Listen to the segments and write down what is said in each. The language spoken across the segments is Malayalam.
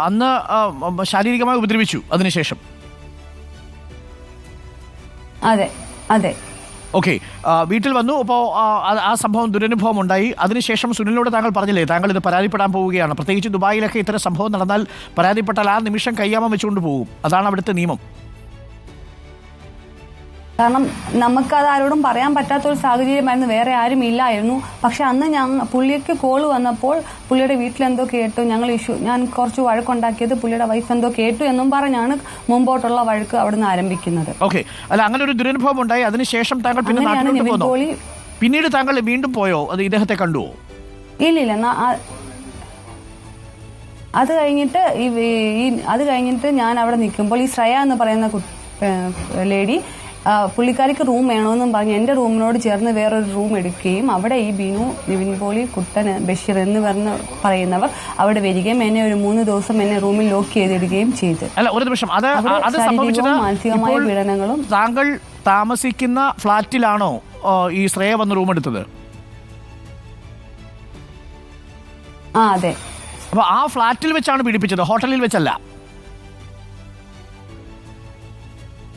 അന്ന് ശാരീരികമായി ഉപദ്രവിച്ചു അതിനുശേഷം. അതെ അതെ. ഓക്കെ, വീട്ടിൽ വന്നു. അപ്പോൾ ആ സംഭവം ദുരനുഭവം ഉണ്ടായി. അതിനുശേഷം സുനിലിനോട് താങ്കൾ പറഞ്ഞില്ലേ താങ്കൾ ഇത് പരാതിപ്പെടാൻ പോവുകയാണ്. പ്രത്യേകിച്ച് ദുബായിലൊക്കെ ഇത്തരം സംഭവം നടന്നാൽ പരാതിപ്പെട്ടാൽ ആ നിമിഷം കയ്യാമം വെച്ചുകൊണ്ട് പോകും. അതാണ് അവിടുത്തെ നിയമം. കാരണം നമുക്കത് ആരോടും പറയാൻ പറ്റാത്തൊരു സാഹചര്യമായിരുന്നു, വേറെ ആരും ഇല്ലായിരുന്നു. പക്ഷെ അന്ന് പുള്ളിക്ക് കോള് വന്നപ്പോൾ പുള്ളിയുടെ വീട്ടിലെന്തോ കേട്ടു, ഞാൻ കുറച്ച് വഴക്കുണ്ടാക്കിയത് പുള്ളിയുടെ വൈഫ് എന്തോ കേട്ടു എന്നും പറഞ്ഞാണ് മുമ്പോട്ടുള്ള വഴക്ക് അവിടുന്ന് ആരംഭിക്കുന്നത്. ഓക്കെ, അല്ല അങ്ങനെ ഒരു ദുരനുഭവം ഉണ്ടായി. അതിനുശേഷം താങ്കൾ പിന്നെ നാട്ടിലോട്ട് പോന്നോ? പിന്നീട് താങ്കൾ വീണ്ടും പോയോ? അത് ഇദ്ദേഹത്തെ കണ്ടുവോ? ഇല്ലില്ല. അത് കഴിഞ്ഞിട്ട് ഞാൻ അവിടെ നിൽക്കുമ്പോൾ ഈ ശ്രേയ എന്ന് പറയുന്ന ലേഡി പുള്ളിക്കാരിക്ക് റൂം വേണമെന്നും പറഞ്ഞ് എൻ്റെ റൂമിനോട് ചേർന്ന് വേറൊരു റൂം എടുക്കുകയും അവിടെ ഈ ബിനു, നിവിൻ പോളി, കുട്ടൻ, ബഷീർ എന്ന് പറയുന്നവർ അവിടെ വരികയും എന്നെ ഒരു 3 ദിവസം എന്നെ റൂമിൽ ലോക്ക് ചെയ്തിടുകയും ചെയ്തു. അല്ല, ഒരു നിമിഷം. മാനസികമായ പീഡനങ്ങളും. താങ്കൾ താമസിക്കുന്ന ഫ്ലാറ്റിലാണോ ഈ ശ്രേയ വന്ന് റൂം എടുത്തത്? അതെ. അപ്പൊ ആ ഫ്ലാറ്റിൽ വെച്ചാണ് പീഡിപ്പിച്ചത്, ഹോട്ടലിൽ വെച്ചല്ല?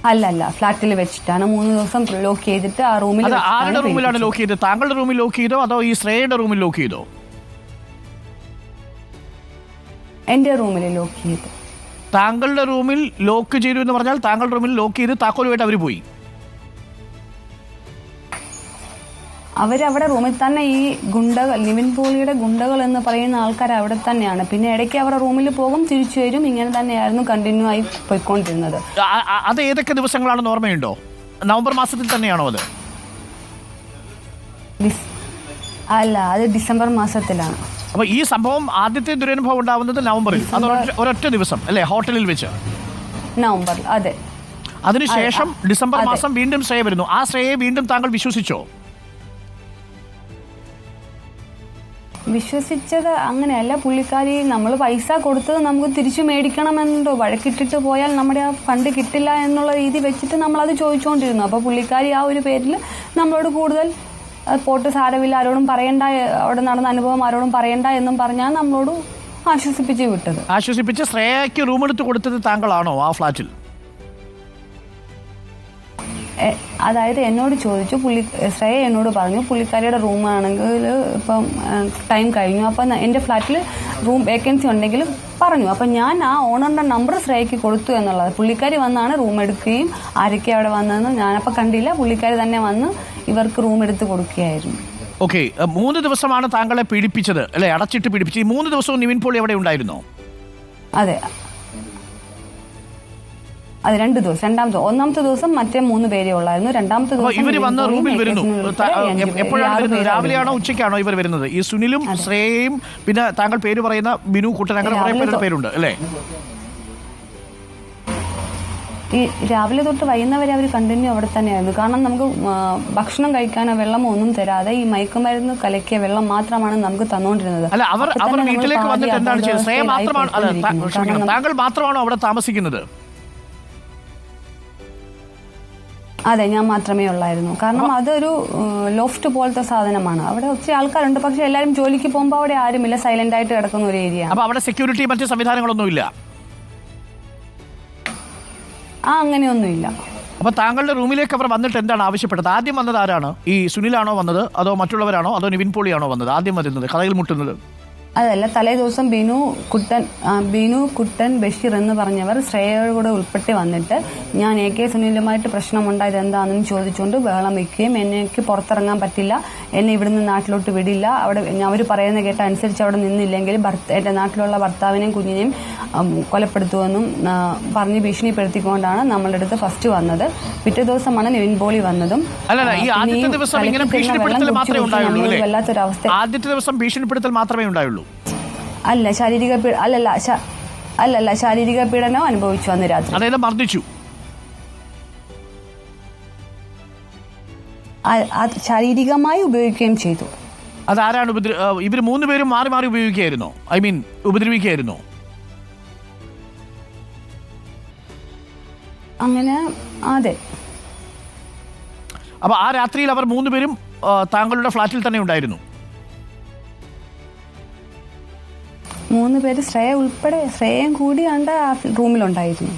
അല്ല, ഫ്ലാറ്റിൽ വെച്ചിട്ടാണ് 3 ദിവസം ലോക്ക് ചെയ്തിട്ട് ആ റൂമിൽ. ആരുടെ റൂമിലാണ് ലോക്ക് ചെയ്തത്? താങ്കളുടെ റൂമിൽ ലോക്ക് ചെയ്തോ അതോ ഈ ശ്രേയയുടെ റൂമിൽ ലോക്ക് ചെയ്തോ? എന്റെ റൂമിൽ ലോക്ക് ചെയ്തു. താങ്കളുടെ റൂമിൽ ലോക്ക് ചെയ്തു എന്ന് പറഞ്ഞാൽ താങ്കളുടെ റൂമിൽ ലോക്ക് ചെയ്ത് താക്കോലുമായിട്ട് അവർ പോയി? അവരവിടെ റൂമിൽ തന്നെ ഈ ഗുണ്ടകൾ, നിവിൻ പോളിയുടെ ഗുണ്ടകൾ എന്ന് പറയുന്ന ആൾക്കാർ അവിടെ തന്നെയാണ്. പിന്നെ ഇടയ്ക്ക് അവരുടെ റൂമിൽ പോകും, തിരിച്ചു വരും. ഇങ്ങനെ തന്നെയായിരുന്നു കണ്ടിന്യൂ ആയി പോയിക്കൊണ്ടിരുന്നത്. അത് ഏതൊക്കെ ദിവസങ്ങളാണെന്ന് ഓർമ്മയുണ്ടോ? നവംബർ മാസത്തിൽ തന്നെയാണോ അത്? അല്ല, അത് ഡിസംബർ മാസത്തിലാണ്. അപ്പൊ ഈ സംഭവം ആദ്യത്തെ ദുരനുഭവം ഉണ്ടാവുന്നത് നവംബറിൽ, അത് ഒരൊറ്റ ദിവസം അല്ലേ, ഹോട്ടലിൽ വെച്ച്? നവംബർ, അതെ. അതിനുശേഷം ഡിസംബർ മാസം വീണ്ടും ശ്രേയ വരുന്നു. ആ ശ്രേയയെ വീണ്ടും താങ്കൾ വിശ്വസിച്ചോ? വിശ്വസിച്ചത് അങ്ങനെയല്ല. പുള്ളിക്കാരി നമ്മൾ പൈസ കൊടുത്തത് നമുക്ക് തിരിച്ചു മേടിക്കണമെന്നുണ്ടോ, വഴക്കിട്ടിട്ട് പോയാൽ നമ്മുടെ ആ ഫണ്ട് കിട്ടില്ല എന്നുള്ള രീതി വെച്ചിട്ട് നമ്മളത് ചോദിച്ചുകൊണ്ടിരുന്നു. അപ്പോൾ പുള്ളിക്കാരി ആ ഒരു പേരിൽ നമ്മളോട് കൂടുതൽ പോട്ട് സാരമില്ല, ആരോടും പറയണ്ട, അവിടെ നടന്ന അനുഭവം ആരോടും പറയണ്ട എന്നും പറഞ്ഞാൽ നമ്മളോട് ആശ്വസിപ്പിച്ച് വിട്ടത്. ആശ്വസിപ്പിച്ച് ശ്രേയയ്ക്ക് റൂം എടുത്ത് കൊടുത്തത് താങ്കളാണോ ആ ഫ്ലാറ്റിൽ? അതായത് എന്നോട് ചോദിച്ചു, ശ്രേയ എന്നോട് പറഞ്ഞു പുള്ളിക്കാരിയുടെ റൂമാണെങ്കിൽ ഇപ്പം ടൈം കഴിഞ്ഞു, അപ്പം എൻ്റെ ഫ്ലാറ്റിൽ റൂം വേക്കൻസി ഉണ്ടെങ്കിൽ പറഞ്ഞു. അപ്പം ഞാൻ ആ ഓണറിൻ്റെ നമ്പർ ശ്രേയയ്ക്ക് കൊടുത്തു എന്നുള്ളത്. പുള്ളിക്കാരി വന്നാണ് റൂം എടുക്കുകയും ആരൊക്കെ അവിടെ വന്നതെന്ന് ഞാനപ്പോൾ കണ്ടില്ല. പുള്ളിക്കാരി തന്നെ വന്ന് ഇവർക്ക് റൂം എടുത്ത് കൊടുക്കുകയായിരുന്നു. ഓക്കെ, 3 ദിവസമാണ് താങ്കളെ പീഡിപ്പിച്ചത് അല്ലേ, അടച്ചിട്ട് പീഡിപ്പിച്ചു. ഈ 3 ദിവസവും നിവിൻ പോളി എവിടെ ഉണ്ടായിരുന്നോ? അതെ, അത് 2 ദിവസം. ഒന്നാമത്തെ ദിവസം മറ്റേ 3 പേരേ ഉള്ളായിരുന്നു. രണ്ടാമത്തെ ദിവസം ഇവർ വന്ന റൂമിൽ വരുന്നു. എപ്പോഴാണ് വരുന്നത്? രാവിലെയാണോ ഉച്ചയ്ക്കാണോ ഇവർ വരുന്നത്? ഈ സുനിലും ശ്രേയയും പിന്നെ താങ്കൾ പേര് പറയുന്ന ബിനു, കുട്ടൻ, അങ്ങനെ കുറെ പേരുടെ പേരുണ്ട് അല്ലേ? ഈ രാവിലെ തൊട്ട് വൈകുന്നവരെ അവർ കണ്ടിന്യൂ അവിടെ തന്നെയായിരുന്നു. കാരണം നമുക്ക് ഭക്ഷണം കഴിക്കാനോ വെള്ളമോ ഒന്നും തരാതെ ഈ മയക്കുമരുന്ന് കലക്കിയ വെള്ളം മാത്രമാണ് നമുക്ക് തന്നുകൊണ്ടിരുന്നത്. അല്ല, അവർ വീട്ടിലേക്ക് വന്നിട്ട് എന്താണ് ചെയ്തത്? ശ്രേയ മാത്രമാണ്, താങ്കൾ മാത്രമാണോ അവിടെ താമസിക്കുന്നത്? അതെ, ഞാൻ മാത്രമേ ഉള്ളായിരുന്നു. കാരണം അതൊരു ലോഫ്റ്റ് പോലത്തെ സാധനമാണ്. അവിടെ ഒത്തിരി ആൾക്കാരുണ്ട്, പക്ഷെ എല്ലാവരും ജോലിക്ക് പോകുമ്പോൾ അവിടെ ആരുമില്ല, സൈലന്റ് ആയിട്ട് കിടക്കുന്ന ഒരു ഏരിയ. അപ്പൊ അവിടെ സെക്യൂരിറ്റി മറ്റ് സംവിധാനങ്ങളൊന്നുമില്ല? അങ്ങനെയൊന്നുമില്ല. അപ്പൊ താങ്കളുടെ റൂമിലേക്ക് അവർ വന്നിട്ട് എന്താണ് ആവശ്യപ്പെട്ടത്? ആദ്യം വന്നത് ആരാണ്? ഈ സുനിലാണോ വന്നത് അതോ മറ്റുള്ളവരാണോ അതോ നിവിൻ പോളിയാണോ വന്നത് ആദ്യം വരുന്നത്, കഥയിൽ മുട്ടുന്നത്? അതല്ല, തലേ ദിവസം ബിനു, കുട്ടൻ, ബഷീർ എന്ന് പറഞ്ഞവർ ശ്രേയയുടെ കൂടെ ഉൾപ്പെട്ട് വന്നിട്ട് ഞാൻ AK സുനിലുമായിട്ട് പ്രശ്നമുണ്ടായത് എന്താണെന്ന് ചോദിച്ചുകൊണ്ട് ബഹളം വയ്ക്കുകയും എനിക്ക് പുറത്തിറങ്ങാൻ പറ്റില്ല, എന്നെ ഇവിടുന്ന് നാട്ടിലോട്ട് വിടില്ല, അവിടെ അവർ പറയുന്ന കേട്ട അനുസരിച്ച് അവിടെ നിന്നില്ലെങ്കിൽ എൻ്റെ നാട്ടിലുള്ള ഭർത്താവിനെയും കുഞ്ഞിനെയും കൊലപ്പെടുത്തുമെന്നും പറഞ്ഞ് ഭീഷണിപ്പെടുത്തിക്കൊണ്ടാണ് നമ്മളുടെ അടുത്ത് ഫസ്റ്റ് വന്നത്. പിറ്റേ ദിവസമാണ് നിവിൻ പോളി വന്നതും. വല്ലാത്തൊരവസ്ഥ. ആദ്യത്തെ ദിവസം ഭീഷണിപ്പെടുത്തൽ മാത്രമേ ഉണ്ടായുള്ളൂ? അല്ല, ശാരീരിക പീഡനം അനുഭവിച്ചു അന്ന് രാത്രി. അതായത് മർദ്ദിച്ചു? ശാരീരികമായി ഉപയോഗിക്കുകയും ചെയ്തു. അതാരാണ് ഇവർ 3 പേരും മാറി മാറി ഉപയോഗിക്കുകയായിരുന്നോ? ഉപദ്രവിക്കുകയായിരുന്നോ? അങ്ങനെ, അതെ. അപ്പൊ ആ രാത്രിയിൽ അവർ 3 പേരും താങ്കളുടെ ഫ്ലാറ്റിൽ തന്നെ ഉണ്ടായിരുന്നു? 3 പേര് ശ്രേയ ഉൾപ്പെടെ ശ്രേയയും കൂടി ആ റൂമിലുണ്ടായിരുന്നു.